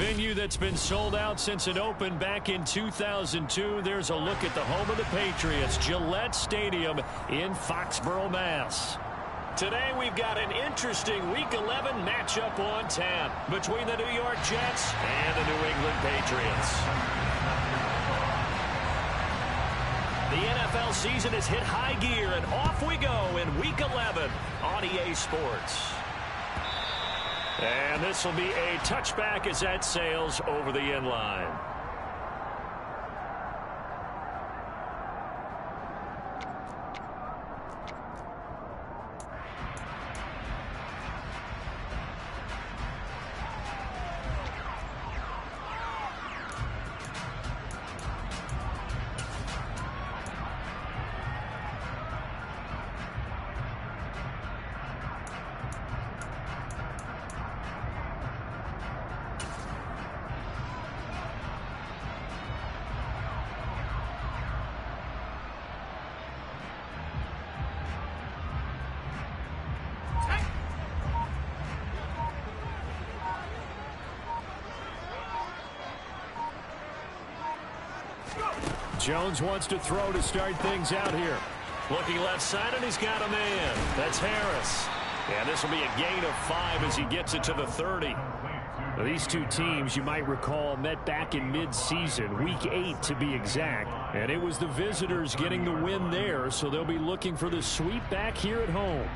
venue that's been sold out since it opened back in 2002. There's a look at the home of the Patriots, Gillette Stadium in Foxborough, Mass. Today we've got an interesting Week 11 matchup on tap between the New York Jets and the New England Patriots. The NFL season has hit high gear, and off we go in Week 11 on EA Sports. And this will be a touchback as that sails over the end line. Jones wants to throw to start things out here. Looking left side, and he's got a man. That's Harris. And this will be a gain of 5 as he gets it to the 30. Now, these two teams, you might recall, met back in mid-season, Week 8 to be exact. And it was the visitors getting the win there, so they'll be looking for the sweep back here at home.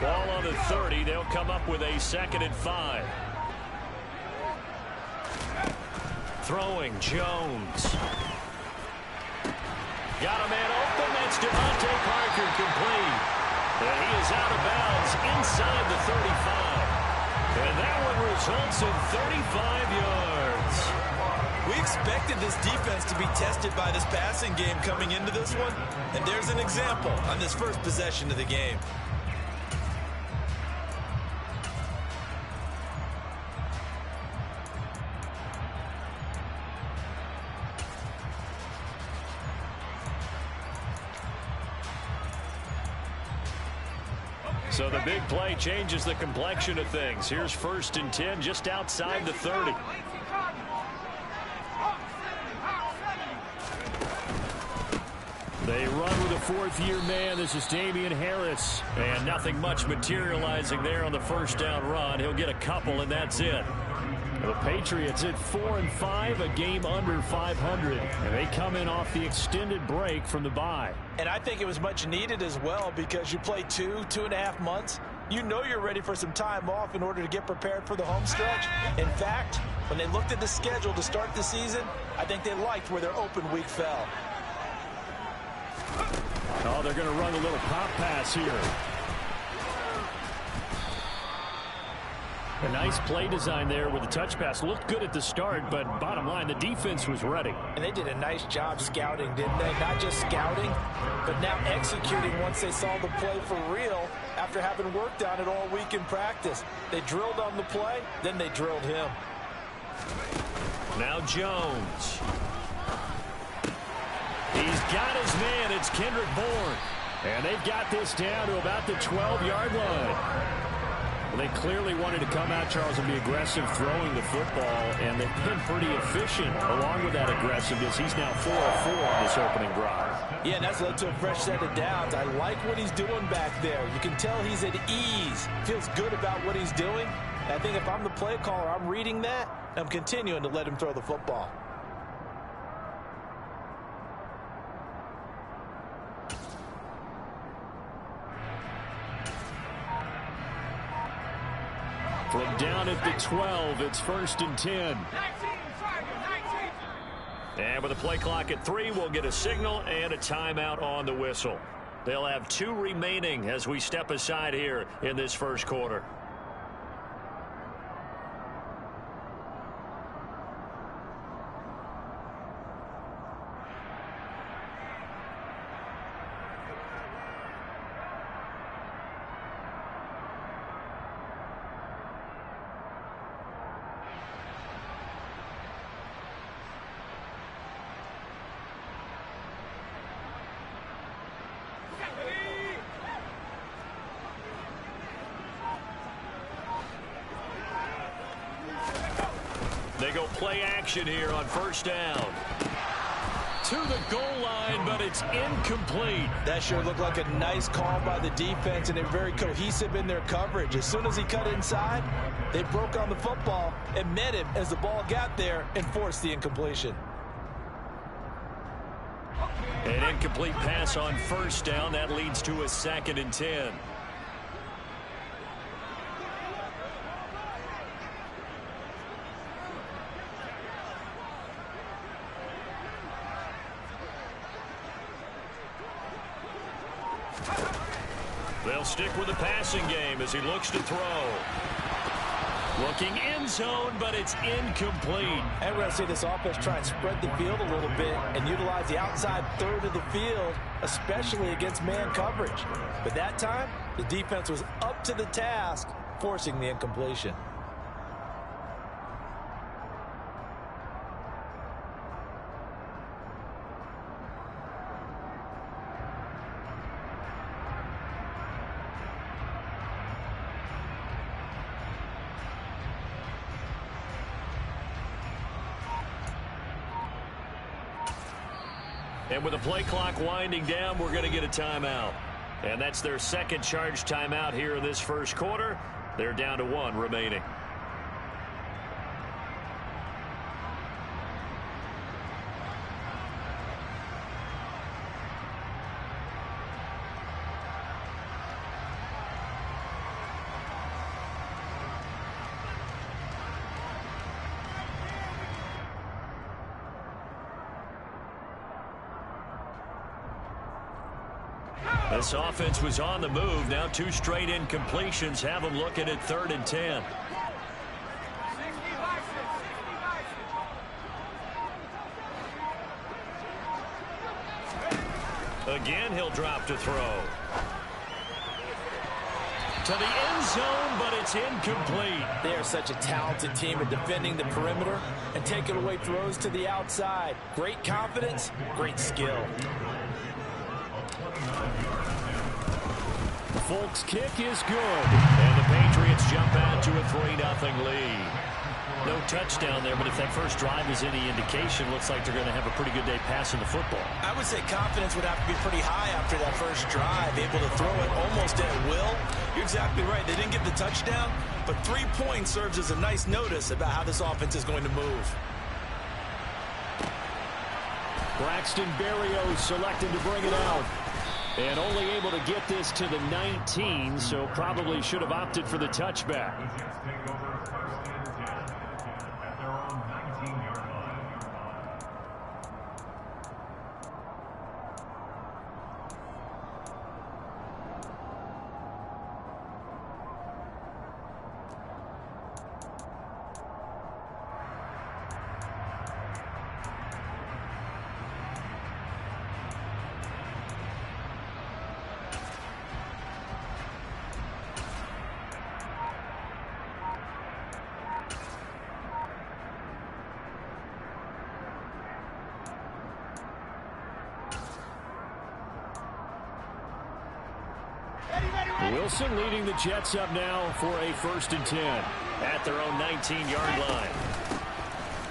Ball on the 30. They'll come up with a 2nd and 5. Throwing, Jones. Got a man open. That's Devontae Parker, complete. And he is out of bounds inside the 35. And that one results in 35 yards. We expected this defense to be tested by this passing game coming into this one. And there's an example on this first possession of the game. So the big play changes the complexion of things. Here's 1st and 10 just outside the 30. They run with a 4th-year man. This is Damian Harris. And nothing much materializing there on the 1st down run. He'll get a couple, and that's it. The Patriots at 4-5, a game under 500. And they come in off the extended break from the bye. And I think it was much needed as well because you play 2.5 months. You know you're ready for some time off in order to get prepared for the home stretch. In fact, when they looked at the schedule to start the season, I think they liked where their open week fell. Oh, they're going to run a little pop pass here. A nice play design there with the touch pass. Looked good at the start, but bottom line, the defense was ready. And they did a nice job scouting, didn't they? Not just scouting, but now executing once they saw the play for real after having worked on it all week in practice. They drilled on the play, then they drilled him. Now Jones. He's got his man. It's Kendrick Bourne. And they've got this down to about the 12-yard line. Well, they clearly wanted to come out, Charles, and be aggressive throwing the football, and they've been pretty efficient along with that aggressiveness. He's now 4 of 4 on this opening drive. Yeah, and that's led to a fresh set of downs. I like what he's doing back there. You can tell he's at ease. Feels good about what he's doing. And I think if I'm the play caller, I'm reading that, and I'm continuing to let him throw the football. From down at the 12, it's 1st and 10. And with the play clock at 3, we'll get a signal and a timeout on the whistle. They'll have 2 remaining as we step aside here in this first quarter. They go play action here on 1st down. To the goal line, but it's incomplete. That sure looked like a nice call by the defense, and they're very cohesive in their coverage. As soon as he cut inside, they broke on the football and met him as the ball got there and forced the incompletion. An incomplete pass on 1st down. That leads to a 2nd and 10. They'll stick with the passing game as he looks to throw. Looking end zone, but it's incomplete. And we're going to see this offense try and spread the field a little bit and utilize the outside third of the field, especially against man coverage. But that time, the defense was up to the task, forcing the incompletion. And with the play clock winding down, we're going to get a timeout. And that's their 2nd charge timeout here in this first quarter. They're down to 1 remaining. This offense was on the move. Now 2 straight incompletions have them looking at 3rd and 10. Again, he'll drop to throw. To the end zone, but it's incomplete. They are such a talented team at defending the perimeter and taking away throws to the outside. Great confidence, great skill. Folk's kick is good. And the Patriots jump out to a 3-0 lead. No touchdown there, but if that first drive is any indication, looks like they're going to have a pretty good day passing the football. I would say confidence would have to be pretty high after that first drive, able to throw it almost at will. You're exactly right. They didn't get the touchdown, but 3 points serves as a nice notice about how this offense is going to move. Braxton Berrios selected to bring it out. And only able to get this to the 19, so probably should have opted for the touchback. Wilson leading the Jets up now for a 1st and 10 at their own 19-yard line.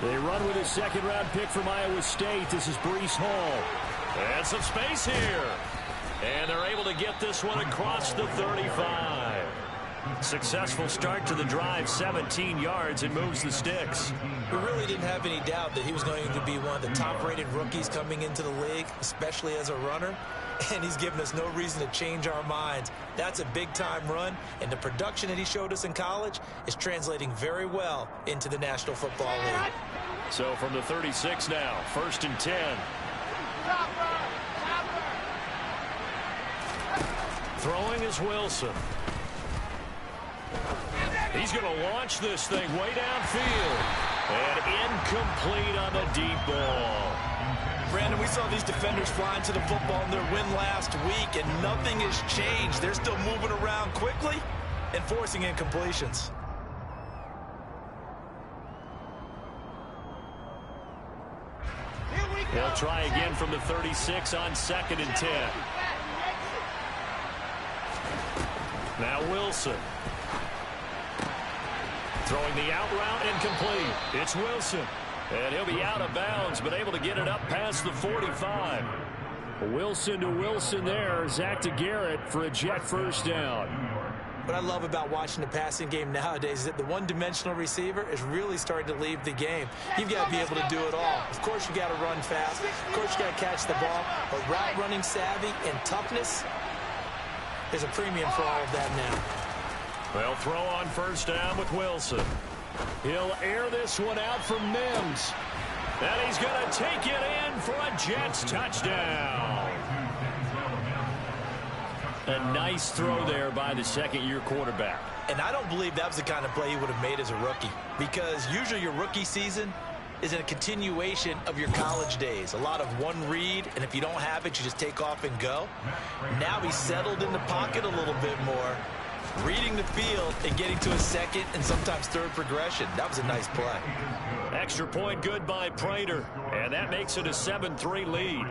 They run with a second-round pick from Iowa State. This is Breece Hall. And some space here. And they're able to get this one across the 35. Successful start to the drive, 17 yards, and moves the sticks. We really didn't have any doubt that he was going to be one of the top-rated rookies coming into the league, especially as a runner. And he's given us no reason to change our minds. That's a big-time run, and the production that he showed us in college is translating very well into the National Football League. So from the 36 now, 1st and 10. Throwing is Wilson. He's going to launch this thing way downfield. And incomplete on the deep ball. Brandon, we saw these defenders flying to the football in their win last week, and nothing has changed. They're still moving around quickly and forcing incompletions. They'll try again from the 36 on 2nd and 10. Now Wilson. Throwing the out route incomplete. It's Wilson. And he'll be out of bounds, but able to get it up past the 45. Wilson to Wilson there. Zach to Garrett for a Jet first down. What I love about watching the passing game nowadays is that the one-dimensional receiver is really starting to leave the game. You've got to be able to do it all. Of course, you got to run fast. Of course, you got to catch the ball. But route running savvy and toughness, there's a premium for all of that now. Well, throw on first down with Wilson. He'll air this one out for Mims. And he's going to take it in for a Jets touchdown. A nice throw there by the second-year quarterback. And I don't believe that was the kind of play he would have made as a rookie, because usually your rookie season is in a continuation of your college days. A lot of one read, and if you don't have it, you just take off and go. Now he's settled in the pocket a little bit more, reading the field and getting to a second and sometimes third progression. That was a nice play. Extra point good by Prater, and that makes it a 7-3 lead.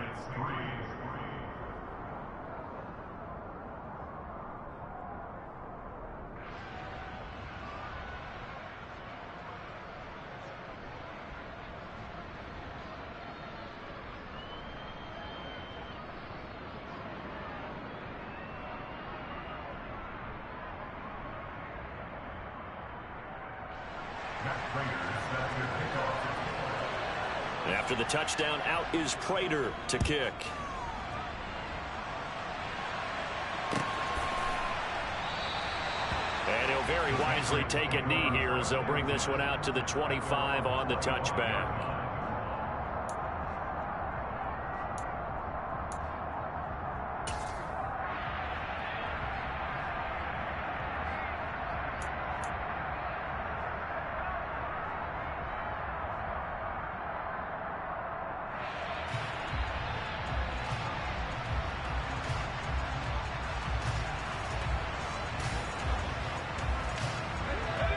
After the touchdown, out is Prater to kick. And he'll very wisely take a knee here as they'll bring this one out to the 25 on the touchback.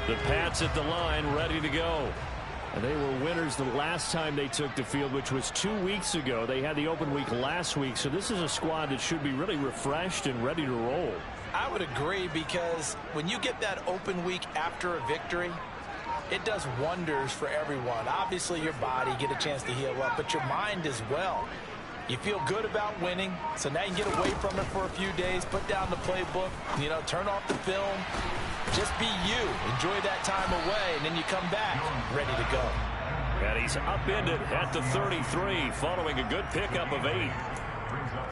The Pats at the line, ready to go. And they were winners the last time they took the field, which was 2 weeks ago. They had the open week last week, so this is a squad that should be really refreshed and ready to roll. I would agree, because when you get that open week after a victory, it does wonders for everyone. Obviously, your body get a chance to heal up, but your mind as well. You feel good about winning, so now you can get away from it for a few days, put down the playbook, turn off the film. Just be you. Enjoy that time away, and then you come back ready to go. And he's upended at the 33 following a good pickup of 8.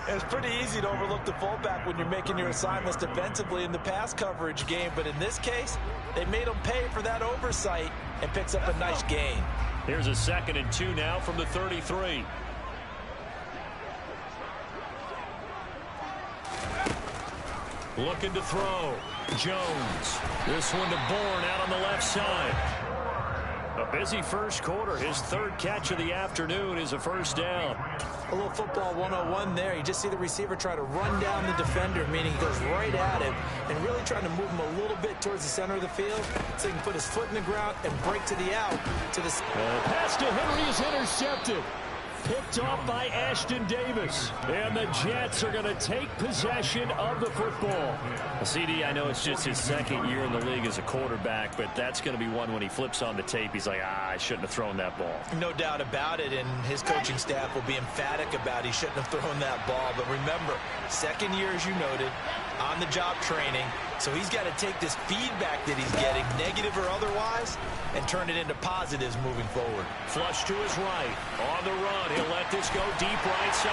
It's pretty easy to overlook the fullback when you're making your assignments defensively in the pass coverage game, but in this case, they made him pay for that oversight and picks up a nice gain. Here's a 2nd and 2 now from the 33. Looking to throw. Jones. This one to Bourne out on the left side. A busy first quarter. His 3rd catch of the afternoon is a first down. A little football 101 there. You just see the receiver try to run down the defender, meaning he goes right at him and really trying to move him a little bit towards the center of the field so he can put his foot in the ground and break to the out. Pass to Henry is intercepted. Picked off by Ashton Davis. And the Jets are going to take possession of the football. CD, I know it's just his 2nd year in the league as a quarterback, but that's going to be one when he flips on the tape. He's like, I shouldn't have thrown that ball. No doubt about it, and his coaching staff will be emphatic about he shouldn't have thrown that ball. But remember, 2nd year, as you noted, on-the-job training. So he's got to take this feedback that he's getting, negative or otherwise, and turn it into positives moving forward. Flush to his right. On the run. He'll let this go deep right side.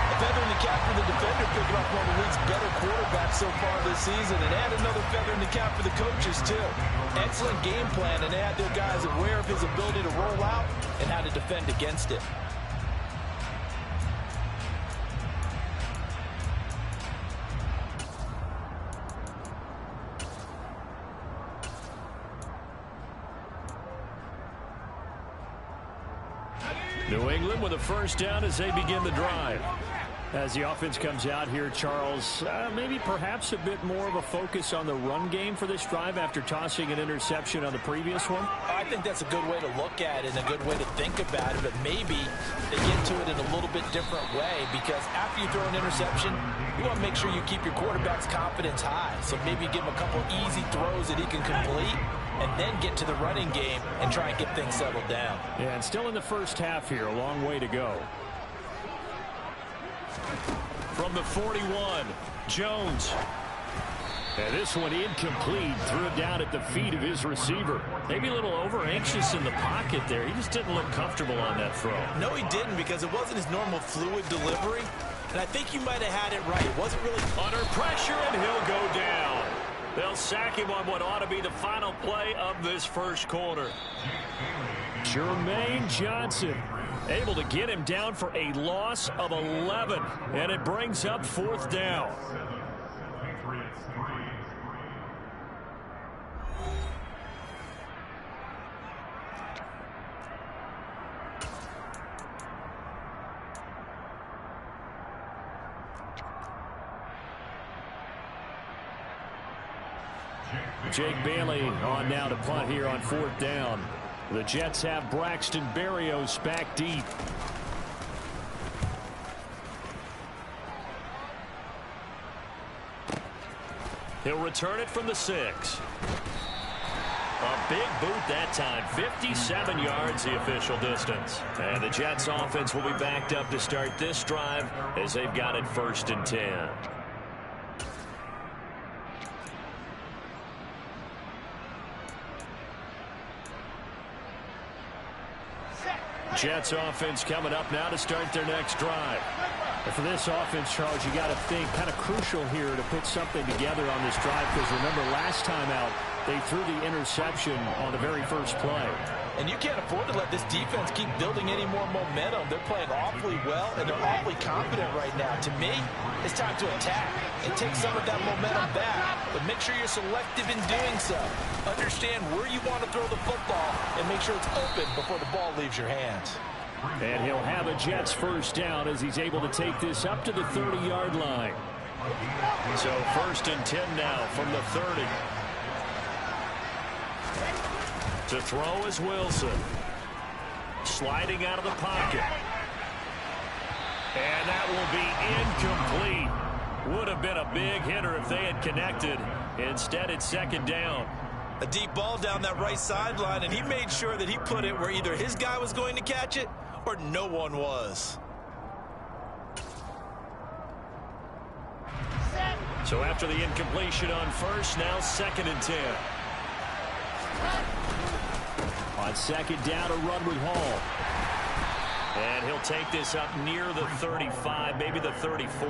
A feather in the cap for the defender, picking up one of the league's better quarterbacks so far this season, and add another feather in the cap for the coaches, too. Excellent game plan, and they had their guys aware of his ability to roll out and how to defend against it. New England with a first down as they begin the drive. As the offense comes out here, Charles, maybe perhaps a bit more of a focus on the run game for this drive after tossing an interception on the previous one? I think that's a good way to look at it and a good way to think about it, but maybe they get to it in a little bit different way, because after you throw an interception, you want to make sure you keep your quarterback's confidence high. So maybe give him a couple easy throws that he can complete, and then get to the running game and try and get things settled down. Yeah, and still in the first half here, a long way to go. From the 41, Jones. And this one incomplete. Threw it down at the feet of his receiver. Maybe a little over-anxious in the pocket there. He just didn't look comfortable on that throw. No, he didn't, because it wasn't his normal fluid delivery. And I think you might have had it right. It wasn't really under pressure, and he'll go down. They'll sack him on what ought to be the final play of this first quarter. Jermaine Johnson able to get him down for a loss of 11, and it brings up 4th down. Jake Bailey on now to punt here on 4th down. The Jets have Braxton Berrios back deep. He'll return it from the 6. A big boot that time. 57 yards the official distance. And the Jets offense will be backed up to start this drive as they've got it 1st and 10. Jets offense coming up now to start their next drive. And for this offense, Charles, you got to think kind of crucial here to put something together on this drive, because remember last time out they threw the interception on the very first play. And you can't afford to let this defense keep building any more momentum. They're playing awfully well, and they're awfully confident right now. To me, it's time to attack and take some of that momentum back, but make sure you're selective in doing so. Understand where you want to throw the football and make sure it's open before the ball leaves your hands. And he'll have a Jets first down as he's able to take this up to the 30-yard line. So 1st and 10 now from the 30. To throw is Wilson. Sliding out of the pocket. And that will be incomplete. Would have been a big hitter if they had connected. Instead, it's 2nd down. A deep ball down that right sideline, and he made sure that he put it where either his guy was going to catch it or no one was. So after the incompletion on 1st, now 2nd and 10. On 2nd down, a run with Hall. And he'll take this up near the 35, maybe the 34.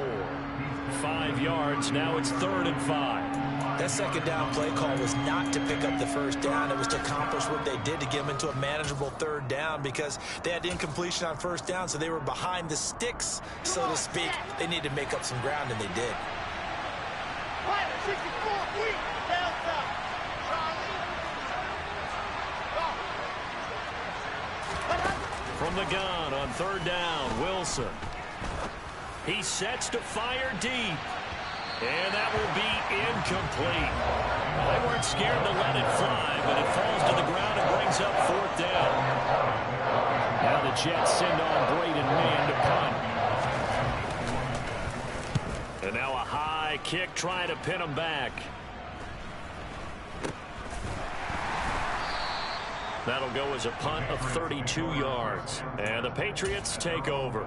5 yards, now it's 3rd and 5. That 2nd down play call was not to pick up the 1st down. It was to accomplish what they did to get them into a manageable 3rd down because they had incompletion on 1st down, so they were behind the sticks, so to speak. They needed to make up some ground, and they did. From the gun on 3rd down, Wilson. He sets to fire deep. And that will be incomplete. They weren't scared to let it fly, but it falls to the ground and brings up 4th down. Now the Jets send on Braden Mann to punt. And now a high kick trying to pin him back. That'll go as a punt of 32 yards. And the Patriots take over.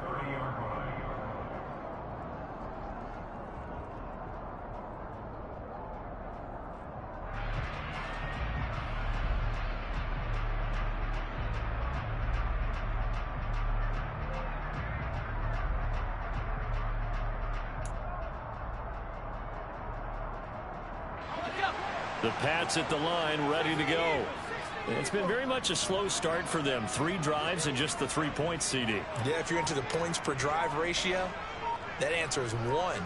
The Pats at the line, ready to go. It's been very much a slow start for them. 3 drives and just the 3 points, CD. Yeah, if you're into the points per drive ratio, that answer is 1.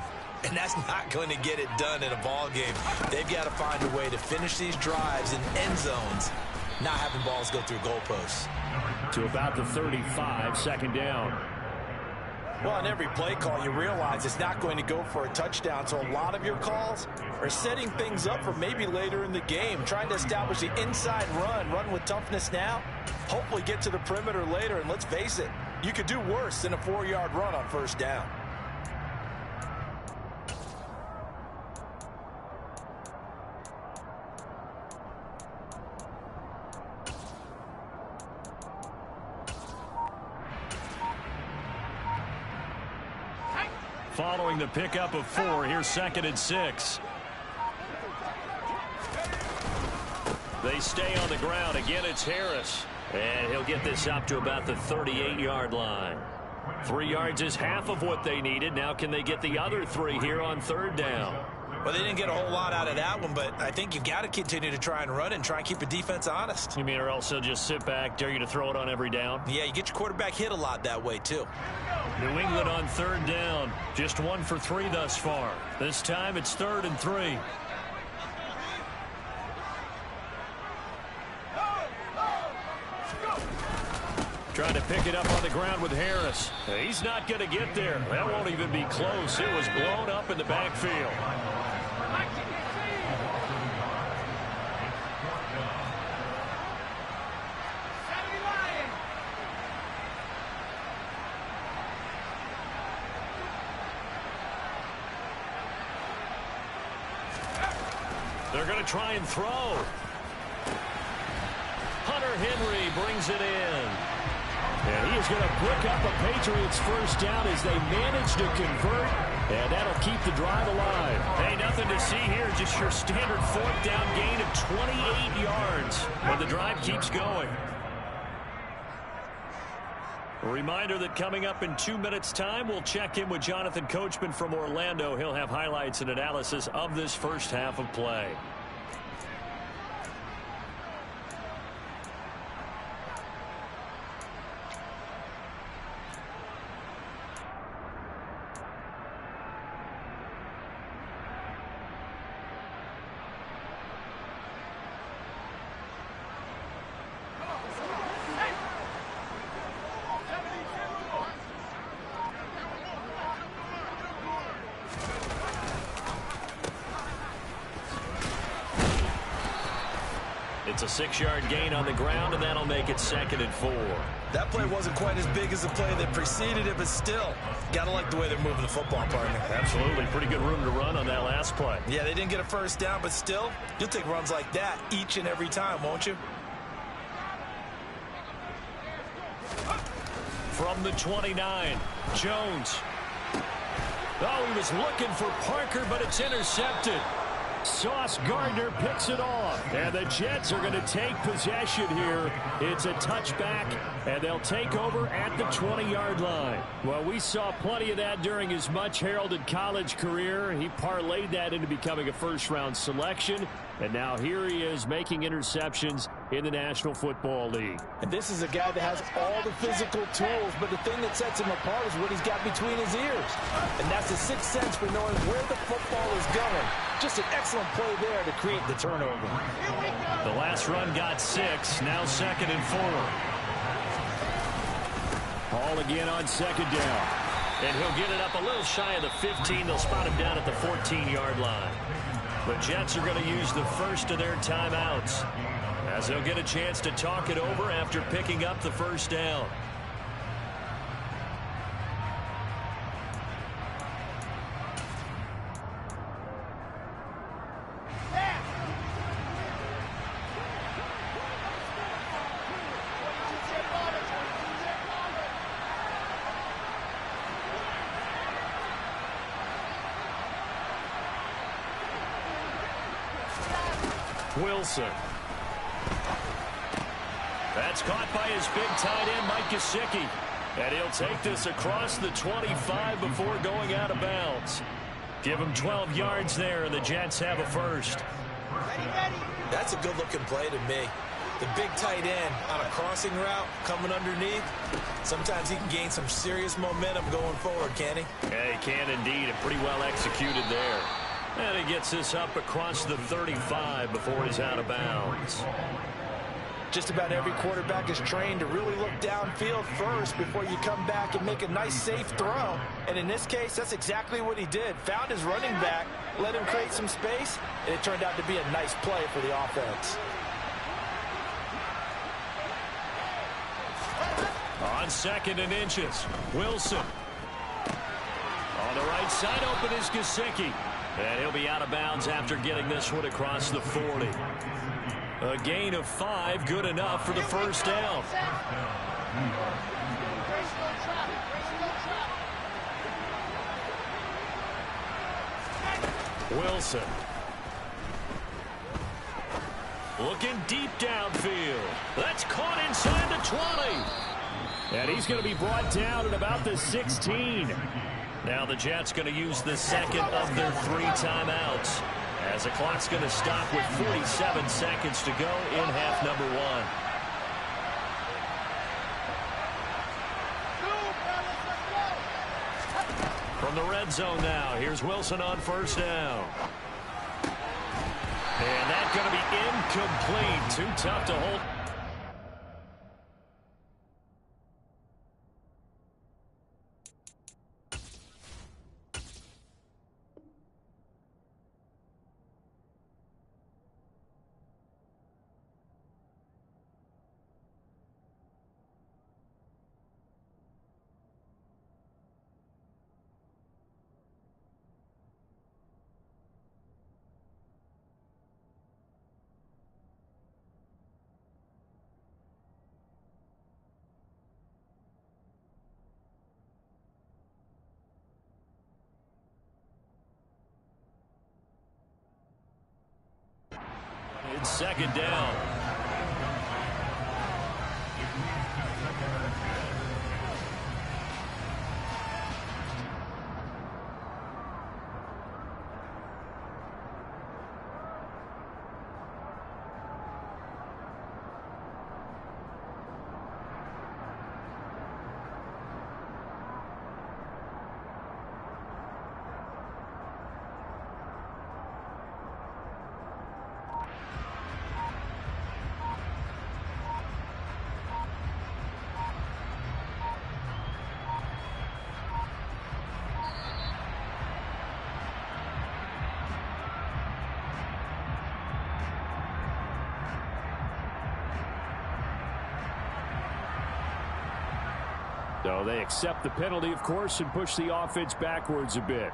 And that's not going to get it done in a ball game. They've got to find a way to finish these drives in end zones, not having balls go through goalposts. To about the 35, 2nd down. Well, on every play call, you realize it's not going to go for a touchdown, so a lot of your calls are setting things up for maybe later in the game, trying to establish the inside run with toughness now, hopefully get to the perimeter later, and let's face it, you could do worse than a 4-yard run on 1st down. Following the pickup of 4, here's 2nd and 6. They stay on the ground. Again, it's Harris. And he'll get this up to about the 38-yard line. 3 yards is half of what they needed. Now can they get the other 3 here on 3rd down? Well, they didn't get a whole lot out of that one, but I think you've got to continue to try and run and try and keep the defense honest. You mean or else they'll just sit back, dare you to throw it on every down? Yeah, you get your quarterback hit a lot that way, too. New England on 3rd down. Just 1 for 3 thus far. This time it's 3rd and 3. Trying to pick it up on the ground with Harris. He's not going to get there. That won't even be close. It was blown up in the backfield. They're going to try and throw. Hunter Henry brings it in. And he is going to pick up a Patriots first down as they manage to convert. And that'll keep the drive alive. Hey, nothing to see here. Just your standard 4th down gain of 28 yards. And the drive keeps going. A reminder that coming up in 2 minutes' time, we'll check in with Jonathan Coachman from Orlando. He'll have highlights and analysis of this first half of play. It's a 6-yard gain on the ground, and that'll make it 2nd and 4. That play wasn't quite as big as the play that preceded it, but still, got to like the way they're moving the football, partner. Absolutely. Pretty good room to run on that last play. Yeah, they didn't get a first down, but still, you'll take runs like that each and every time, won't you? From the 29, Jones. Oh, he was looking for Parker, but it's intercepted. Sauce Gardner picks it off, and the Jets are going to take possession here. It's a touchback, and they'll take over at the 20-yard line. Well, we saw plenty of that during his much-heralded college career. He parlayed that into becoming a first-round selection, and now here he is making interceptions in the National Football League. And this is a guy that has all the physical tools, but the thing that sets him apart is what he's got between his ears. And that's the sixth sense for knowing where the football is going. Just an excellent play there to create the turnover. The last run got 6, now 2nd and 4. Hall again on 2nd down. And he'll get it up a little shy of the 15. They'll spot him down at the 14-yard line. The Jets are going to use the first of their timeouts, as they'll get a chance to talk it over after picking up the first down. Wilson. That's caught by his big tight end, Mike Gesicki. And he'll take this across the 25 before going out of bounds. Give him 12 yards there, and the Jets have a first. That's a good-looking play to me. The big tight end on a crossing route coming underneath. Sometimes he can gain some serious momentum going forward, can't he? Yeah, he can indeed, and pretty well executed there. And he gets this up across the 35 before he's out of bounds. Just about every quarterback is trained to really look downfield first before you come back and make a nice, safe throw. And in this case, that's exactly what he did. Found his running back, let him create some space, and it turned out to be a nice play for the offense. On 2nd and inches, Wilson. On the right side, open is Gesicki. And he'll be out of bounds after getting this one across the 40. A gain of 5, good enough for the first down. Wilson. Looking deep downfield. That's caught inside the 20. And he's going to be brought down at about the 16. Now the Jets going to use the second of their 3 timeouts, as the clock's going to stop with 47 seconds to go in half number 1. From the red zone now, here's Wilson on first down. And that's going to be incomplete. Too tough to hold. It's 2nd down. So they accept the penalty, of course, and push the offense backwards a bit.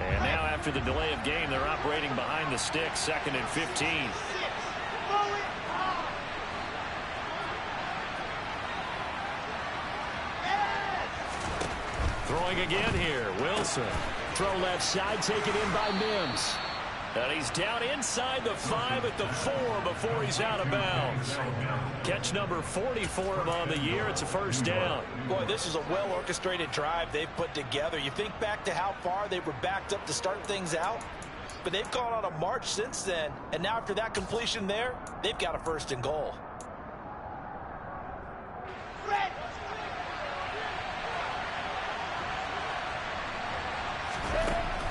And now after the delay of game, they're operating behind the sticks, 2nd and 15. Throwing again here, Wilson. Throw left side, taken in by Mims. And he's down inside the 5 at the 4 before he's out of bounds. Catch number 40 for him on the year. It's a first down. Boy, this is a well-orchestrated drive they've put together. You think back to how far they were backed up to start things out, but they've gone on a march since then. And now after that completion there, they've got a 1st and goal.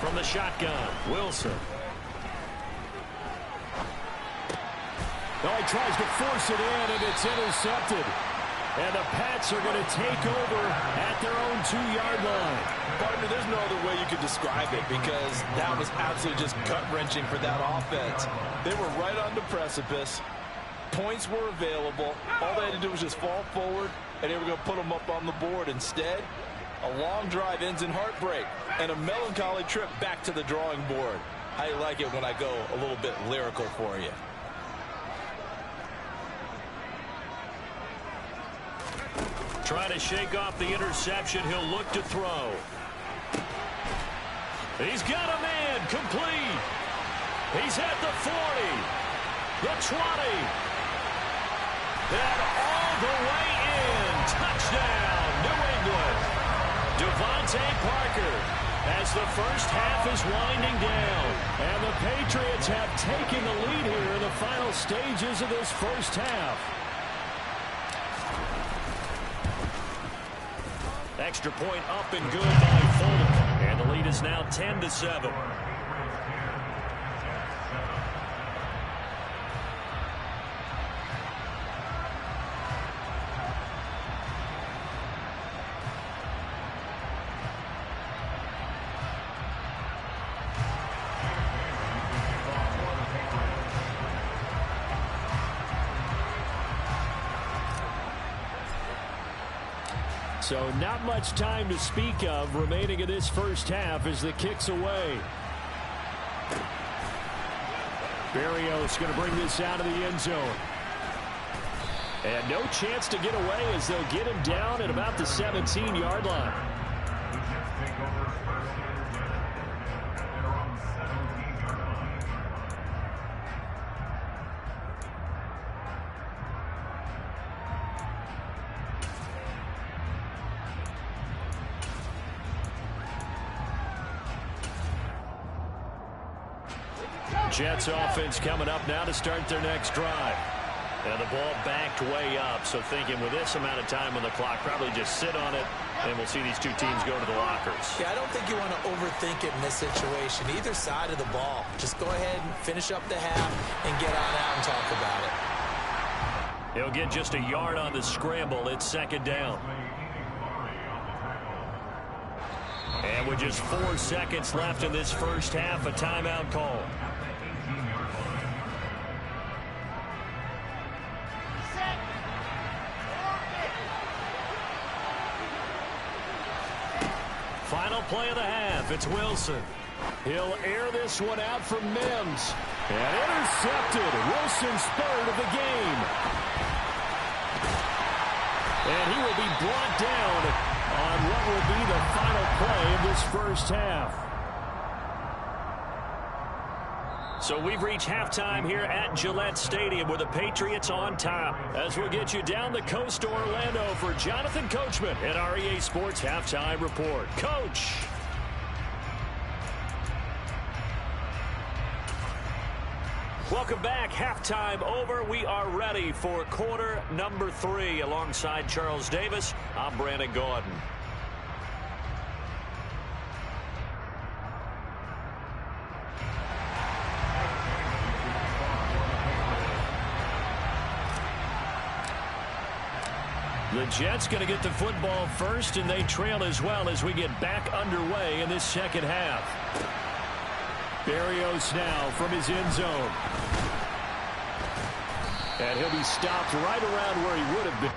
From the shotgun, Wilson. Oh, he tries to force it in, and it's intercepted. And the Pats are going to take over at their own 2-yard line. Partner, there's no other way you could describe it because that was absolutely just gut-wrenching for that offense. They were right on the precipice. Points were available. All they had to do was just fall forward, and they were going to put them up on the board. Instead, a long drive ends in heartbreak and a melancholy trip back to the drawing board. I like it when I go a little bit lyrical for you. Trying to shake off the interception. He'll look to throw. He's got a man complete. He's at the 40, the 20, and all the way in. Touchdown, New England. Devontae Parker as the first half is winding down. And the Patriots have taken the lead here in the final stages of this first half. Extra point up and good by Fulton. And the lead is now 10-7. So not much time to speak of remaining in this first half as the kick's away. Berrios going to bring this out of the end zone. And no chance to get away as they'll get him down at about the 17-yard line. Jets offense coming up now to start their next drive. And the ball backed way up, so thinking with this amount of time on the clock, probably just sit on it, and we'll see these two teams go to the lockers. Yeah, I don't think you want to overthink it in this situation. Either side of the ball. Just go ahead and finish up the half and get on out and talk about it. He'll get just a yard on the scramble. It's 2nd down. And with just 4 seconds left in this first half, a timeout call. Final play of the half. It's Wilson. He'll air this one out from Mims. And intercepted. Wilson's 3rd of the game. And he will be brought down on what will be the final play of this first half. So we've reached halftime here at Gillette Stadium with the Patriots on top. As we'll get you down the coast to Orlando for Jonathan Coachman at our EA Sports Halftime Report. Coach. Welcome back. Halftime over. We are ready for quarter number 3. Alongside Charles Davis, I'm Brandon Gaudin. The Jets going to get the football first, and they trail as well as we get back underway in this second half. Berrios now from his end zone. And he'll be stopped right around where he would have been.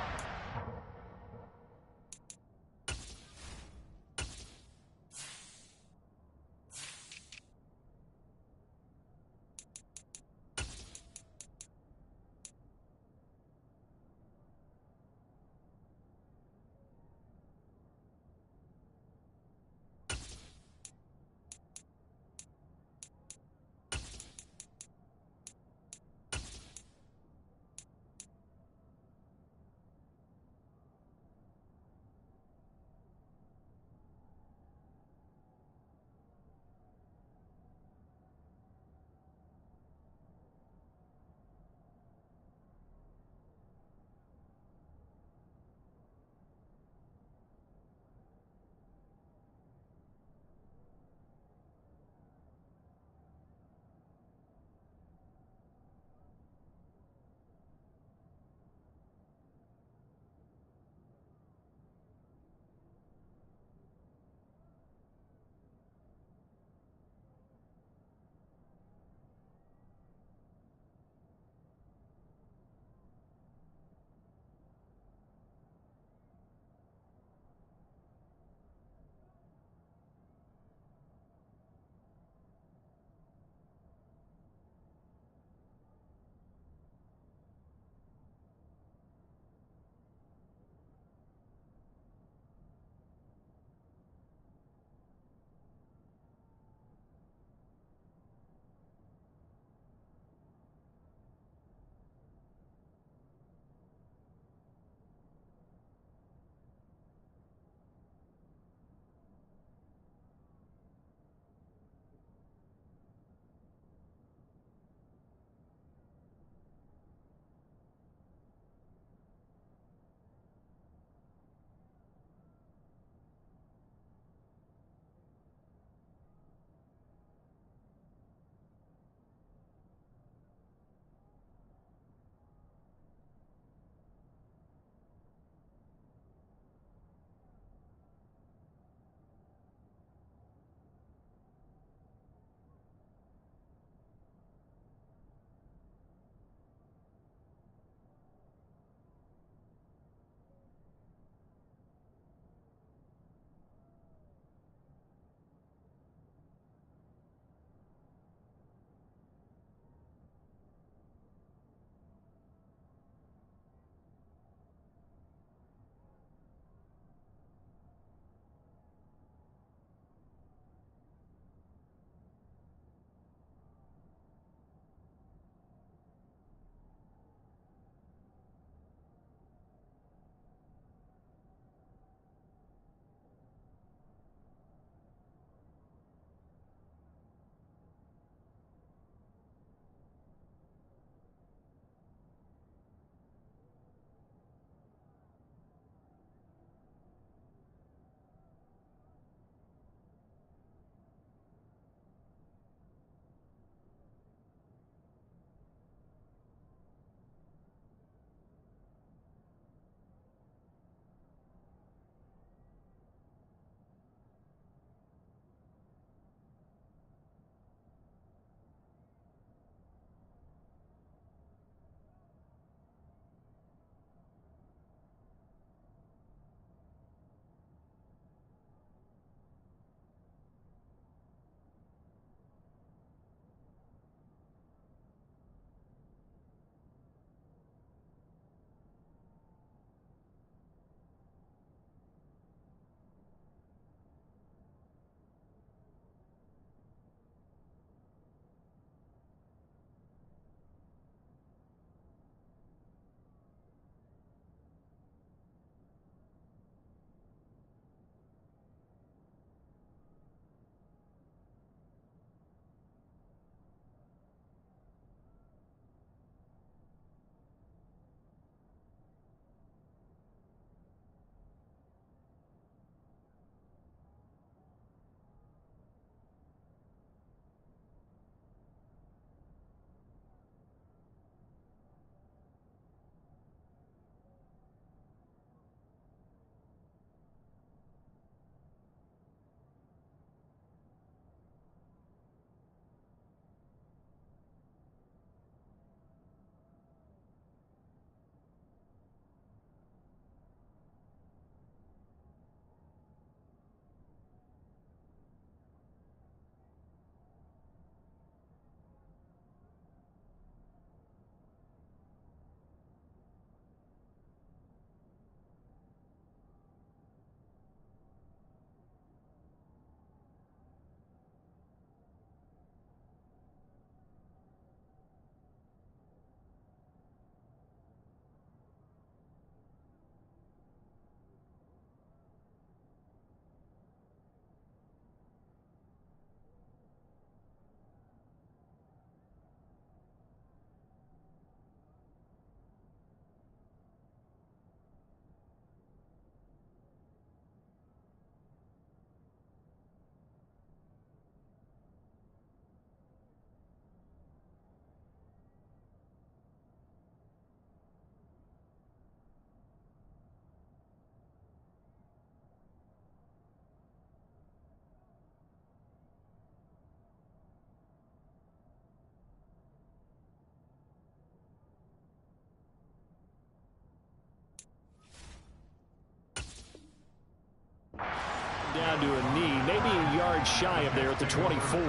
down to a knee, maybe a yard shy of there at the 24.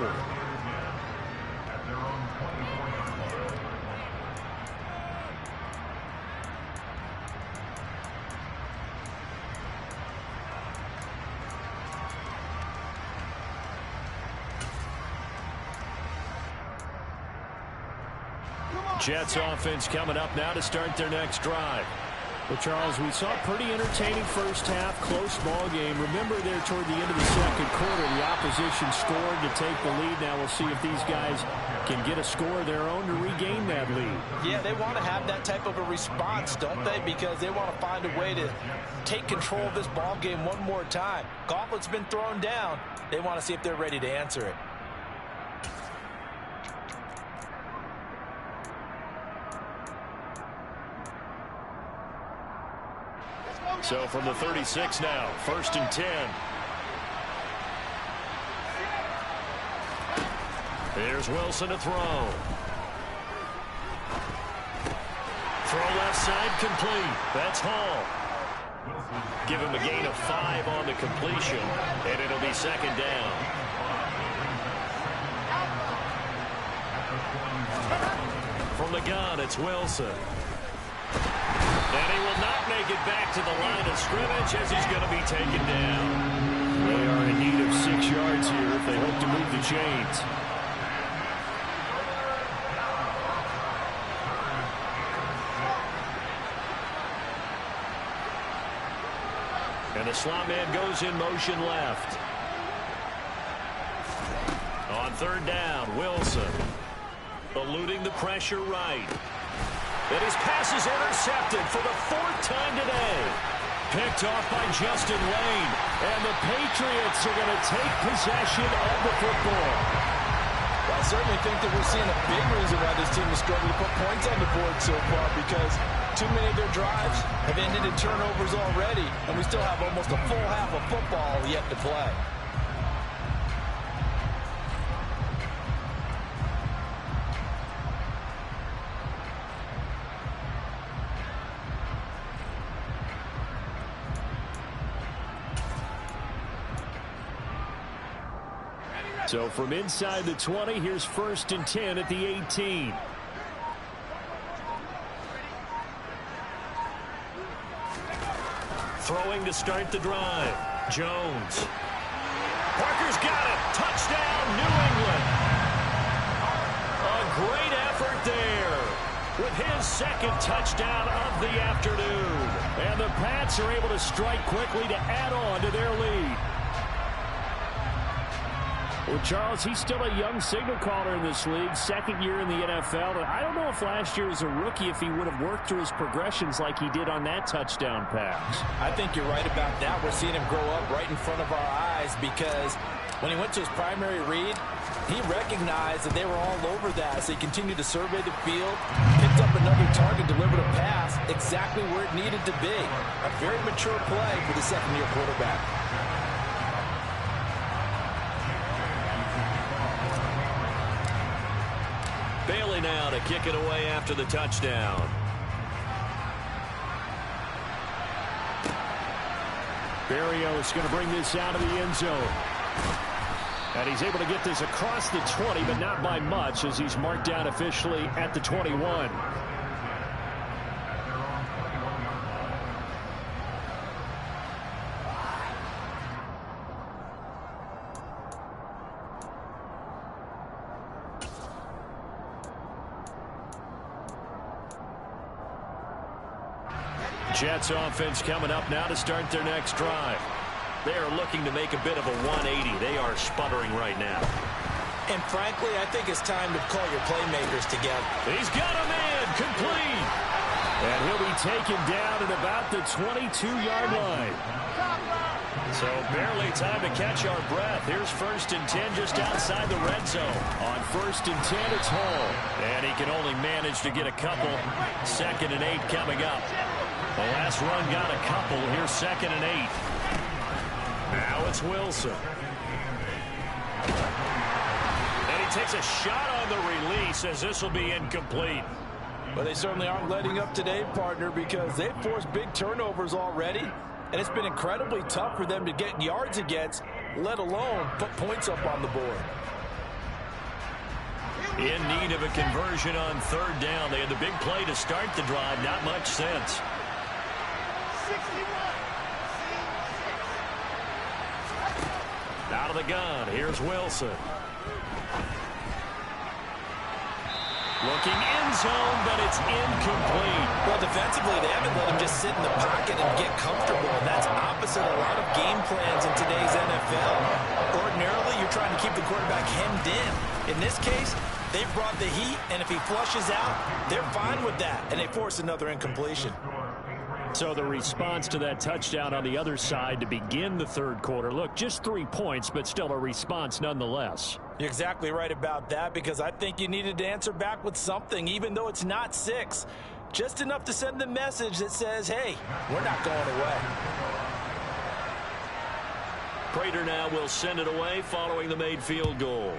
Jets offense coming up now to start their next drive. Well, Charles, we saw a pretty entertaining first half, close ball game. Remember there toward the end of the second quarter, the opposition scored to take the lead. Now we'll see if these guys can get a score of their own to regain that lead. Yeah, they want to have that type of a response, don't they? Because they want to find a way to take control of this ball game one more time. Gauntlet's been thrown down. They want to see if they're ready to answer it. So from the 36 now, 1st and 10. Here's Wilson to throw. Throw left side complete. That's Hall. Give him a gain of 5 on the completion, and it'll be 2nd down. From the gun, it's Wilson. And he will not make it back to the line of scrimmage as he's going to be taken down. They are in need of 6 yards here if they hope to move the chains. And the slot man goes in motion left. On 3rd down, Wilson eluding the pressure right. And his pass is intercepted for the 4th time today. Picked off by Justin Lane. And the Patriots are going to take possession of the football. Well, I certainly think that we're seeing a big reason why this team is struggling to put points on the board so far, because too many of their drives have ended in turnovers already, and we still have almost a full half of football yet to play. So from inside the 20, here's 1st and 10 at the 18. Throwing to start the drive. Jones. Parker's got it. Touchdown, New England. A great effort there with his 2nd touchdown of the afternoon. And the Pats are able to strike quickly to add on to their lead. Well, Charles, he's still a young signal caller in this league, 2nd year in the NFL. And I don't know if last year as a rookie if he would have worked through his progressions like he did on that touchdown pass. I think you're right about that. We're seeing him grow up right in front of our eyes, because when he went to his primary read, he recognized that they were all over that. So he continued to survey the field, picked up another target, delivered a pass exactly where it needed to be. A very mature play for the 2nd-year quarterback. Bailey now to kick it away after the touchdown. Berrios going to bring this out of the end zone. And he's able to get this across the 20, but not by much, as he's marked down officially at the 21. Jets offense coming up now to start their next drive. They are looking to make a bit of a 180. They are sputtering right now. And frankly, I think it's time to call your playmakers together. He's got a man complete. And he'll be taken down at about the 22-yard line. So barely time to catch our breath. Here's 1st and 10 just outside the red zone. On 1st and 10, it's Hall. And he can only manage to get a couple. 2nd and 8 coming up. The last run got a couple. Here's 2nd and 8. Now it's Wilson. And he takes a shot on the release as this will be incomplete. Well, they certainly aren't letting up today, partner, because they've forced big turnovers already. and it's been incredibly tough for them to get yards against, let alone put points up on the board. In need of a conversion on third down. They had the big play to start the drive. Not much sense. Out of the gun. Here's Wilson. Looking end zone, but it's incomplete. Well, defensively, they haven't let him just sit in the pocket and get comfortable, and that's opposite a lot of game plans in today's NFL. Ordinarily, you're trying to keep the quarterback hemmed in. In this case, they've brought the heat, and if he flushes out, they're fine with that, and they force another incompletion. So the response to that touchdown on the other side to begin the third quarter. Look, just 3 points, but still a response nonetheless. You're exactly right about that, because I think you needed to answer back with something, even though it's not 6. Just enough to send the message that says, hey, we're not going away. Prater now will send it away following the made field goal.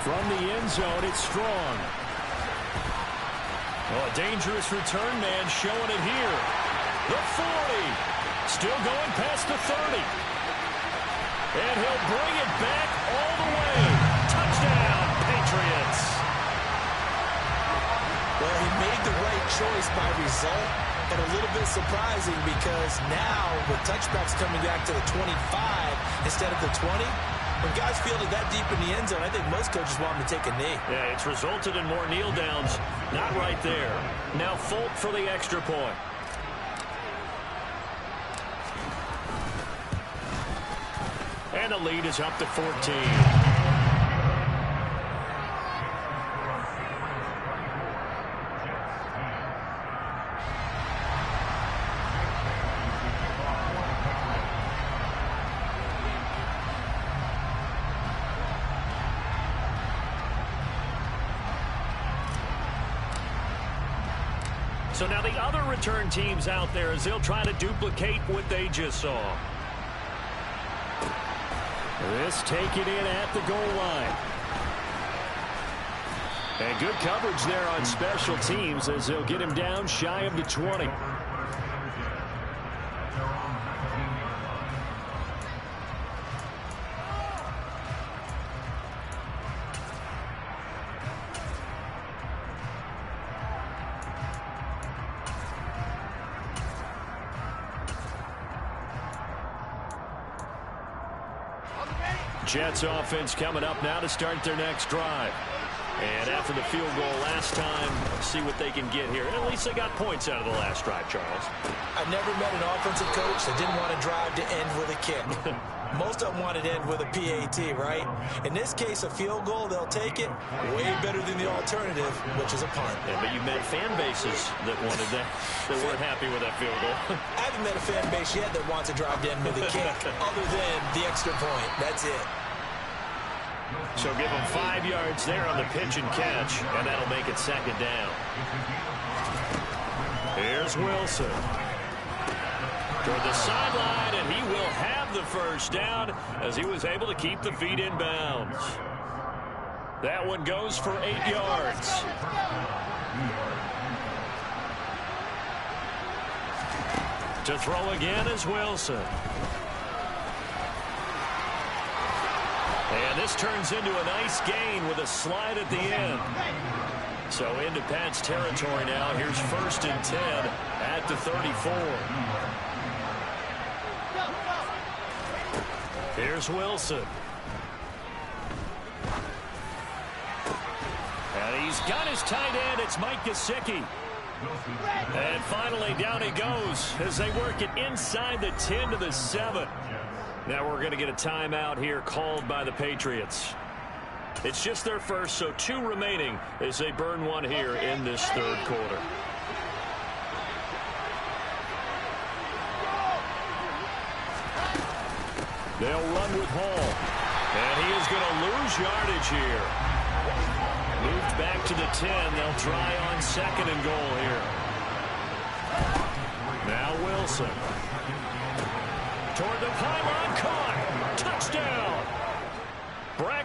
From the end zone, it's Strong. Oh, a dangerous return man showing it here. The 40. Still going past the 30. And he'll bring it back all the way. Touchdown, Patriots. Well, he made the right choice by result, but a little bit surprising because now with touchbacks coming back to the 25 instead of the 20, when guys fielded that deep in the end zone, I think most coaches want him to take a knee. Yeah, it's resulted in more kneel downs. Not right there. Now Folk for the extra point. And the lead is up to 14. So now the other return teams out there as they'll try to duplicate what they just saw. This taken in at the goal line. And good coverage there on special teams as they'll get him down shy of the 20. Jets offense coming up now to start their next drive. And after the field goal last time, see what they can get here. At least they got points out of the last drive, Charles. I've never met an offensive coach that didn't want to drive to end with a kick. Most of them wanted to end with a PAT, right? In this case, a field goal, they'll take it. Way better than the alternative, which is a punt. Yeah, but you met fan bases that wanted that, that weren't happy with that field goal. I haven't met a fan base yet that wants to drive to end with a kick, other than the extra point. That's it. So give them 5 yards there on the pitch and catch, and that'll make it second down. Here's Wilson. Toward the sideline, and he will have the first down as he was able to keep the feet in bounds. That one goes for 8 yards. To throw again is Wilson. And this turns into a nice gain with a slide at the end. So into Pat's territory now. Here's 1st and 10 at the 34. Here's Wilson. And he's got his tight end. It's Mike Gesicki. And finally down he goes as they work it inside the 10 to the 7. Now we're going to get a timeout here called by the Patriots. It's just their first, so 2 remaining as they burn one here in this third quarter. They'll run with Hall. And he is going to lose yardage here. Moved back to the 10. They'll try on 2nd and goal here. Now Wilson. Toward the pylon, caught. Touchdown.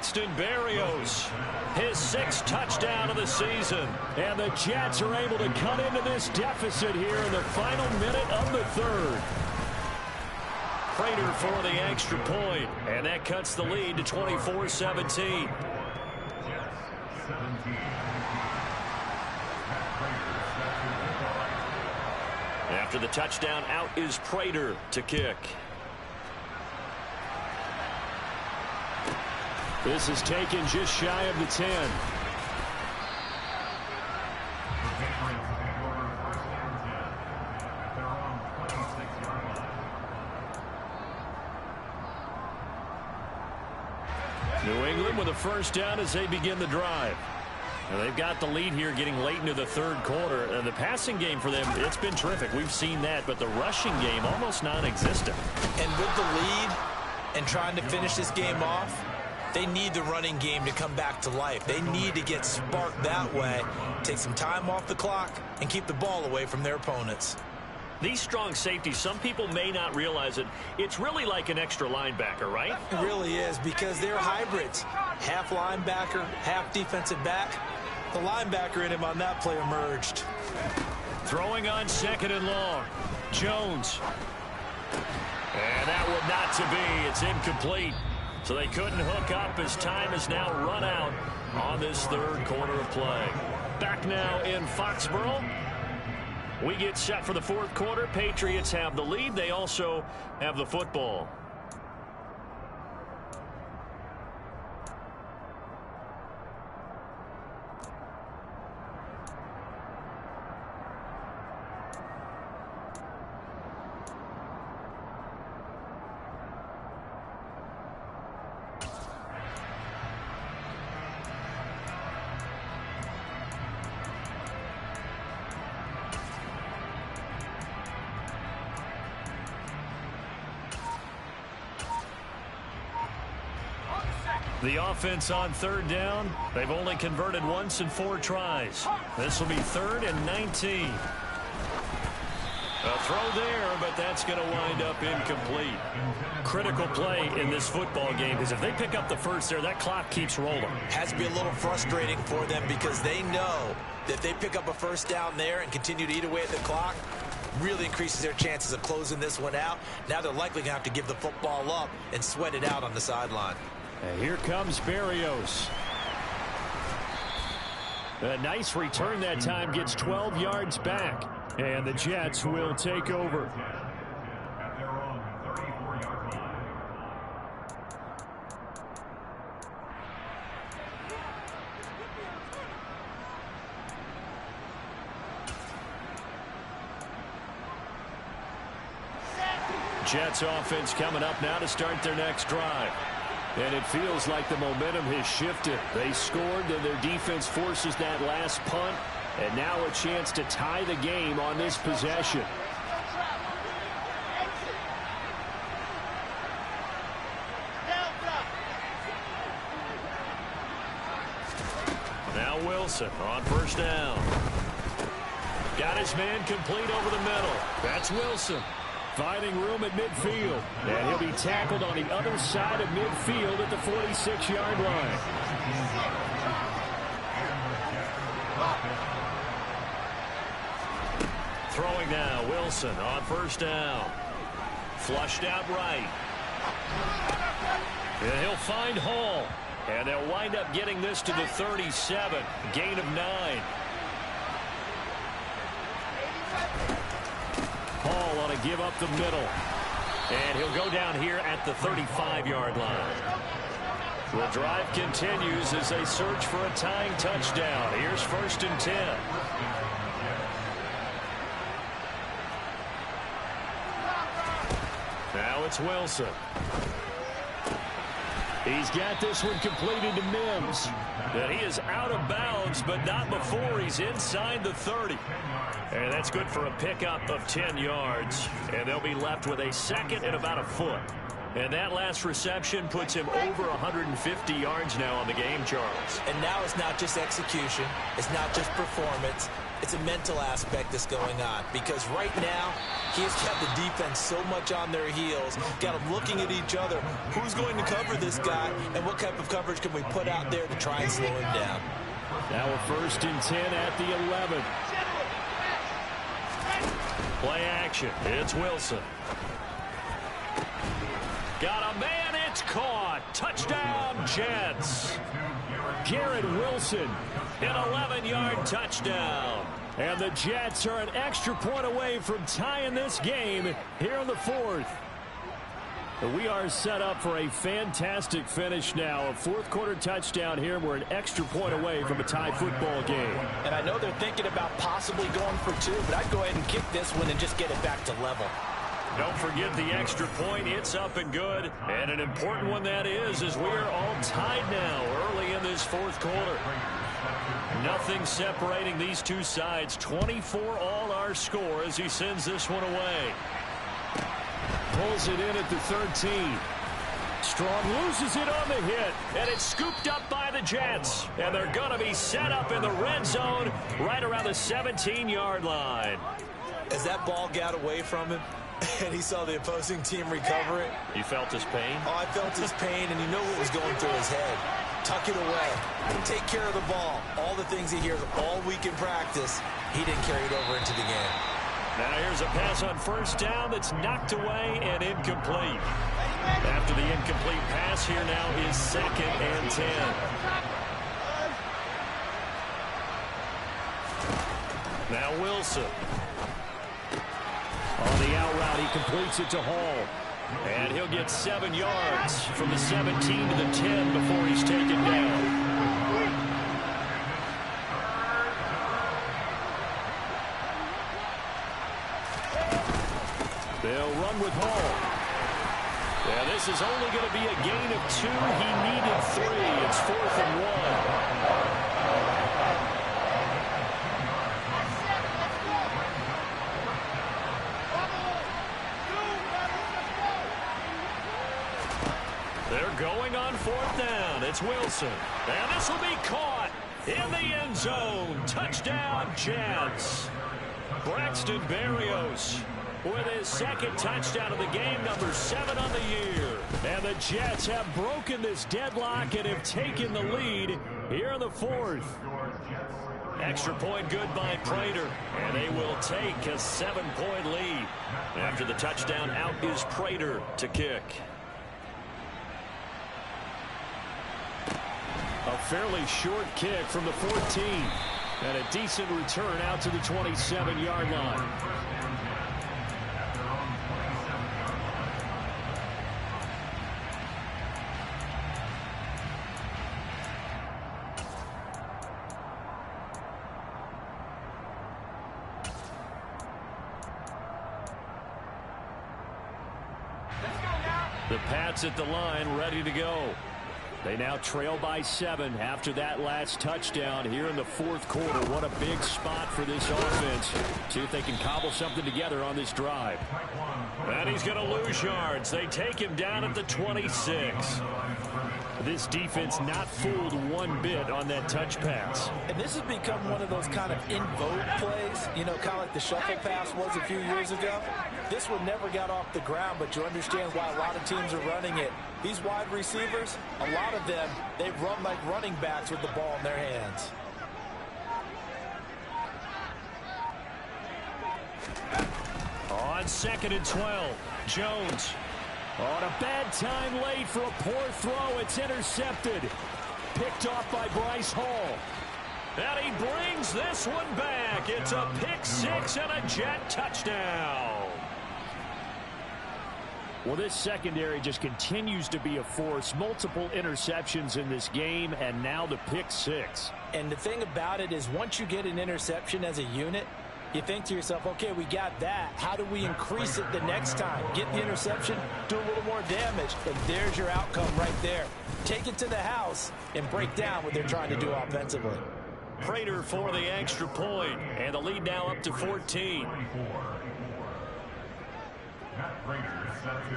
Braxton Berrios, his 6th touchdown of the season. And the Jets are able to cut into this deficit here in the final minute of the 3rd. Prater for the extra point, and that cuts the lead to 24-17. After the touchdown, out is Prater to kick. This is taken just shy of the 10. New England with a first down as they begin the drive. And they've got the lead here getting late into the 3rd quarter. And the passing game for them, it's been terrific. We've seen that, but the rushing game almost non-existent. And with the lead and trying to finish this game off, they need the running game to come back to life. They need to get sparked that way, take some time off the clock, and keep the ball away from their opponents. These strong safeties, some people may not realize it. It's really like an extra linebacker, right? It really is, because they're hybrids. Half linebacker, half defensive back. The linebacker in him on that play emerged. Throwing on 2nd and long. Jones. And that would not to be. It's incomplete. So they couldn't hook up as time has now run out on this 3rd quarter of play. Back now in Foxborough. We get set for the 4th quarter. Patriots have the lead. They also have the football. The offense on 3rd down. They've only converted once in 4 tries. This will be 3rd and 19. A throw there, but that's going to wind up incomplete. Critical play in this football game, because if they pick up the first there, that clock keeps rolling. Has to be a little frustrating for them, because they know that if they pick up a first down there and continue to eat away at the clock, really increases their chances of closing this one out. Now they're likely going to have to give the football up and sweat it out on the sideline. And here comes Berrios. A nice return that time, gets 12 yards back. And the Jets will take over. Jets offense coming up now to start their next drive. And it feels like the momentum has shifted. They scored, then their defense forces that last punt. And now a chance to tie the game on this possession. Now Wilson on first down. Got his man complete over the middle. That's Wilson. Finding room at midfield. And he'll be tackled on the other side of midfield at the 46-yard line. Throwing now, Wilson on first down. Flushed out right. And he'll find Hall. And they'll wind up getting this to the 37. Gain of 9. Hall ought to give up the middle. And he'll go down here at the 35-yard line. The drive continues as they search for a tying touchdown. Here's 1st and 10. Now it's Wilson. He's got this one completed to Mims. And he is out of bounds, but not before he's inside the 30. And that's good for a pickup of 10 yards. And they'll be left with a 2nd and about a foot. And that last reception puts him over 150 yards now on the game, Charles. And now it's not just execution. It's not just performance. It's a mental aspect that's going on because right now he has got the defense so much on their heels, got them looking at each other. Who's going to cover this guy, and what type of coverage can we put out there to try and slow him down? Now we're 1st and 10 at the 11. Play action. It's Wilson. Got a man. It's caught. Touchdown, Jets. Garrett Wilson, an 11-yard touchdown. And the Jets are an extra point away from tying this game here in the 4th. We are set up for a fantastic finish now. A 4th-quarter touchdown here. We're an extra point away from a tie football game. And I know they're thinking about possibly going for 2, but I'd go ahead and kick this one and just get it back to level. Don't forget the extra point. It's up and good. And an important one that is, as we are all tied now early in this 4th quarter. Nothing separating these two sides. 24 all our score as he sends this one away. Pulls it in at the 13. Strong loses it on the hit, and it's scooped up by the Jets. And they're going to be set up in the red zone right around the 17-yard line. As that ball got away from him, and he saw the opposing team recover it. You felt his pain? Oh, I felt his pain, and you know what was going through his head. Tuck it away. Take care of the ball. All the things he hears all week in practice, he didn't carry it over into the game. Now here's a pass on 1st down that's knocked away and incomplete. After the incomplete pass, here now is 2nd and 10. Now Wilson. On the out route, he completes it to Hall. And he'll get 7 yards from the 17 to the 10 before he's taken down. They'll run with Hall. Yeah, this is only going to be a gain of 2. He needed 3. It's 4th and 1. They're going on 4th down. It's Wilson. And this will be caught in the end zone. Touchdown, Jets. Braxton Berrios with his 2nd touchdown of the game, number 7 on the year. And the Jets have broken this deadlock and have taken the lead here in the 4th. Extra point good by Prater, and they will take a 7-point lead. After the touchdown, out is Prater to kick. A fairly short kick from the 14. And a decent return out to the 27-yard line. The Pats at the line, ready to go. They now trail by 7 after that last touchdown here in the 4th quarter. What a big spot for this offense. See if they can cobble something together on this drive. And he's going to lose yards. They take him down at the 26. This defense not fooled one bit on that touch pass. And this has become one of those kind of in vogue plays, you know, kind of like the shuffle pass was a few years ago. This one never got off the ground, but you understand why a lot of teams are running it. These wide receivers, a lot of them, they run like running backs with the ball in their hands. On 2nd and 12, Jones. On a bad time late for a poor throw. It's intercepted. Picked off by Bryce Hall. And he brings this one back. It's a pick 6 and a Jet touchdown. Well, this secondary just continues to be a force. Multiple interceptions in this game, and now the pick 6. And the thing about it is once you get an interception as a unit, you think to yourself, okay, we got that. How do we increase it the next time? Get the interception, do a little more damage, and there's your outcome right there. Take it to the house and break down what they're trying to do offensively. Prater for the extra point, and the lead now up to 14.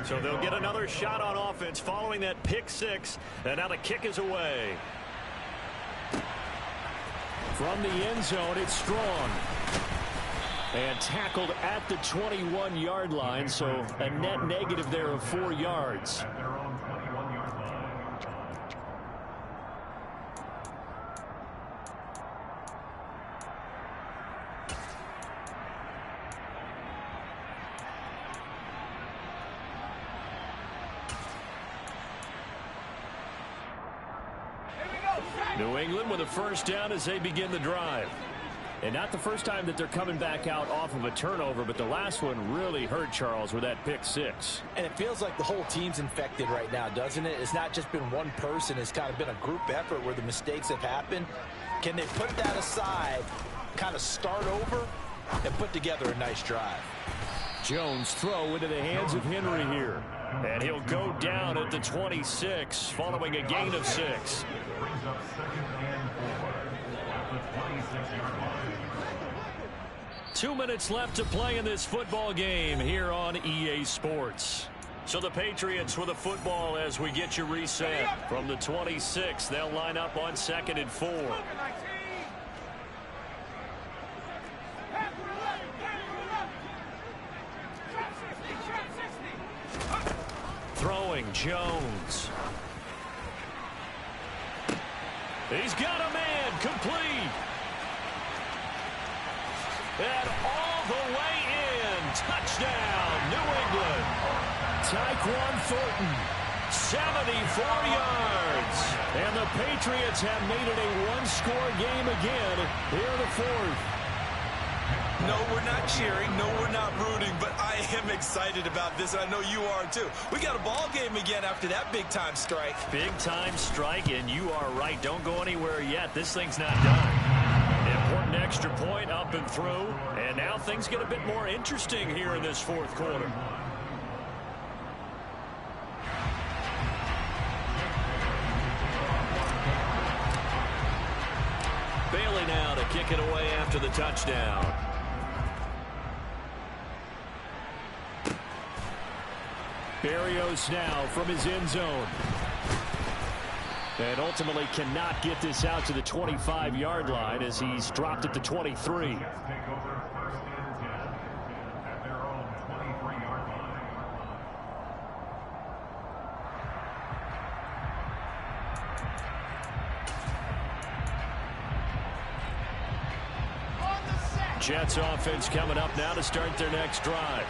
So they'll get another shot on offense following that pick 6, and now the kick is away. From the end zone, it's Strong. And tackled at the 21-yard line, so a net negative there of 4 yards. New England with a first down as they begin the drive. And not the first time that they're coming back out off of a turnover, but the last one really hurt, Charles, with that pick six. And it feels like the whole team's infected right now, doesn't it? It's not just been one person. It's kind of been a group effort where the mistakes have happened. Can they put that aside, kind of start over, and put together a nice drive? Jones throw into the hands of Henry here. And he'll go down at the 26 following a gain of 6. 2 minutes left to play in this football game here on EA Sports. So the Patriots with a football as we get you reset. From the 26, they'll line up on 2nd and 4. Throwing Jones. He's got a man complete. And all the way in. Touchdown, New England. Tyquan Thornton, 74 yards. And the Patriots have made it a one-score game again here in the 4th. No, we're not cheering. No, we're not rooting. But I am excited about this, and I know you are too. We got a ball game again after that big-time strike. Big-time strike, and you are right. Don't go anywhere yet. This thing's not done. Important extra point up and through. And now things get a bit more interesting here in this 4th quarter. Bailey now to kick it away after the touchdown. Berrios now from his end zone. And ultimately cannot get this out to the 25-yard line as he's dropped at the 23. Jets offense coming up now to start their next drive.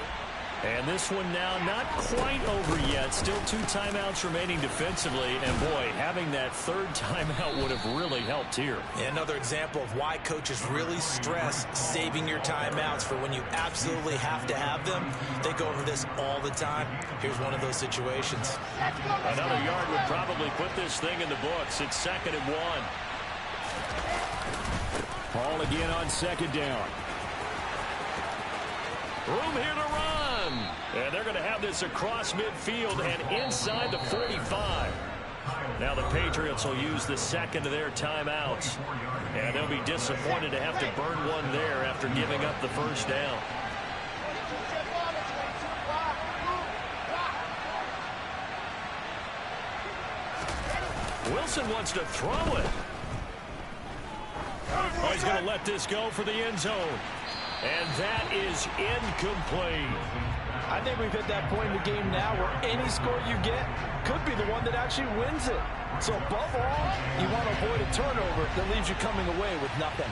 And this one now not quite over yet. Still 2 timeouts remaining defensively. And, boy, having that 3rd timeout would have really helped here. Yeah, another example of why coaches really stress saving your timeouts for when you absolutely have to have them. They go over this all the time. Here's one of those situations. Another yard would probably put this thing in the books. It's 2nd and 1. Ball again on 2nd down. Room here to run. And they're going to have this across midfield and inside the 45. Now the Patriots will use the 2nd of their timeouts. And they'll be disappointed to have to burn one there after giving up the 1st down. Wilson wants to throw it. Oh, he's going to let this go for the end zone. And that is incomplete. I think we've hit that point in the game now where any score you get could be the one that actually wins it. So above all, you want to avoid a turnover that leaves you coming away with nothing.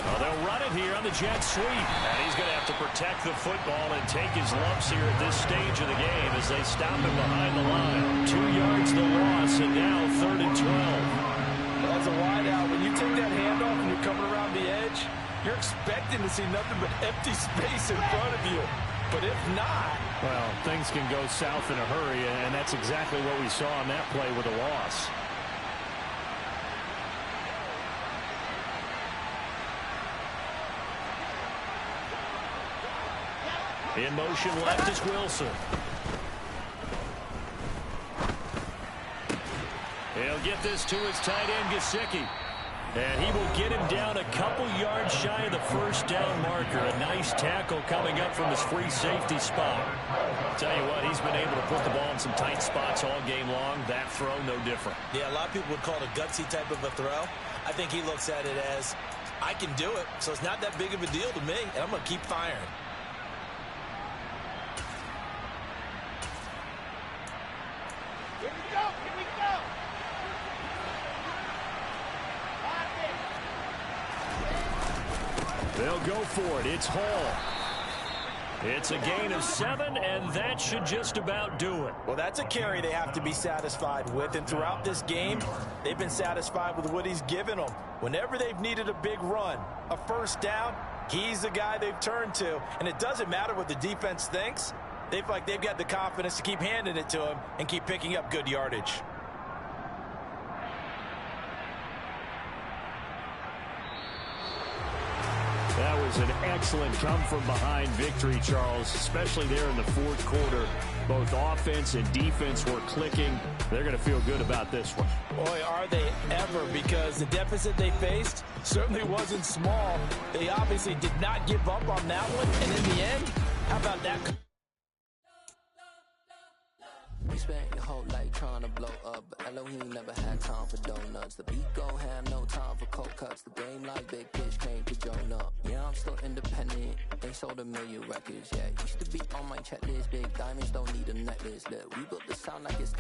Well, they'll run it here on the jet sweep. And he's going to have to protect the football and take his lumps here at this stage of the game as they stop him behind the line. 2 yards the loss, and now 3rd and 12. Well, as a wideout, when you take that handoff and you're coming around the edge, you're expecting to see nothing but empty space in front of you. But if not... Well, things can go south in a hurry, and that's exactly what we saw on that play with a loss. In motion left is Wilson. He'll get this to his tight end, Gesicki. And he will get him down a couple yards shy of the first down marker. A nice tackle coming up from his free safety spot. Tell you what, he's been able to put the ball in some tight spots all game long. That throw, no different. Yeah, a lot of people would call it a gutsy type of a throw. I think he looks at it as, I can do it, so it's not that big of a deal to me, and I'm going to keep firing. Here we go, here we go. They'll go for it. It's Hall. It's a gain of 7, and that should just about do it. Well, that's a carry they have to be satisfied with, and throughout this game, they've been satisfied with what he's given them. Whenever they've needed a big run, a first down, he's the guy they've turned to, and it doesn't matter what the defense thinks. They feel like they've got the confidence to keep handing it to him and keep picking up good yardage. That was an excellent come-from-behind victory, Charles, especially there in the fourth quarter. Both offense and defense were clicking. They're going to feel good about this one. Boy, are they ever, because the deficit they faced certainly wasn't small. They obviously did not give up on that one, and in the end, how about that? You spent your whole life trying to blow up, but Elohim never had time for donuts. The beat go ham, no time for cold cuts. The game like big pitch came to join up. Yeah, I'm still independent. They sold 1 million records, yeah. Used to be on my checklist. Big diamonds don't need a necklace. Look, we built the sound like it's